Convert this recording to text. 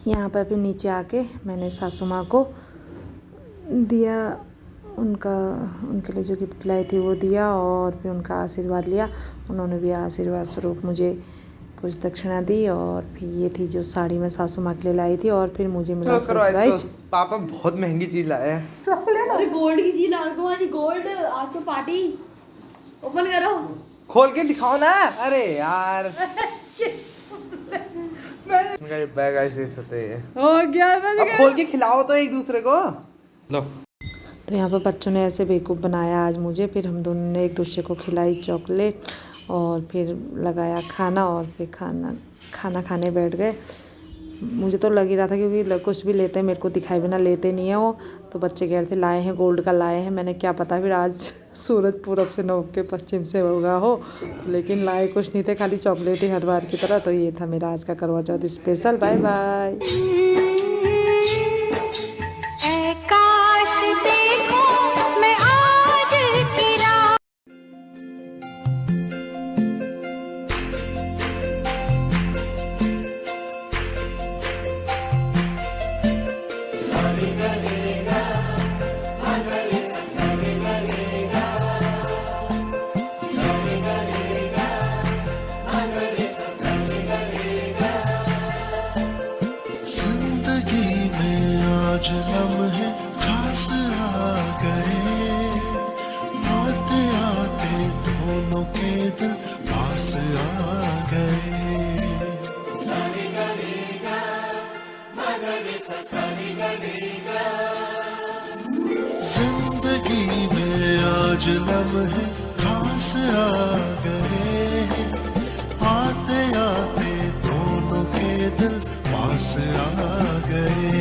यहाँ पर फिर नीचे आके मैंने सासू माँ को दिया, उनके लिए जो गिफ्ट लाई थी वो दिया और फिर उनका आशीर्वाद लिया। उन्होंने भी आशीर्वाद स्वरूप मुझे कुछ दक्षिणा दी और फिर ये थी जो साड़ी मैं सासू माँ के लिए लाई थी और फिर मुझे मिला सरप्राइज। पापा बहुत महंगी चीज लाए हैं। अरे गोल्ड की चीज ला रखो, गोल्ड। आज तो पार्टी ओपन करो, खोल के दिखाओ ना। अरे यार बैग ऐसे हो गया। अब खोल के खिलाओ तो एक दूसरे को। लो। तो यहाँ पर बच्चों ने ऐसे बेवकूफ़ बनाया आज मुझे। फिर हम दोनों ने एक दूसरे को खिलाई चॉकलेट और फिर लगाया खाना और फिर खाना खाने बैठ गए। मुझे तो लग ही रहा था क्योंकि कुछ भी लेते हैं मेरे को दिखाई बिना लेते नहीं है वो। तो बच्चे कह रहे थे लाए हैं गोल्ड का लाए हैं, मैंने क्या पता फिर आज सूरज पूरब से न के पश्चिम से होगा हो। लेकिन लाए कुछ नहीं थे, खाली चॉकलेट ही हर बार की तरह। तो ये था मेरा आज का करवा चौथ स्पेशल। Bye bye. आज लम्हे खास आ गए, आते आते दोनों के दिल पास आ गए। जिंदगी में आज लम्हे खास आ गए, आते आते दोनों के दिल पास आ गए।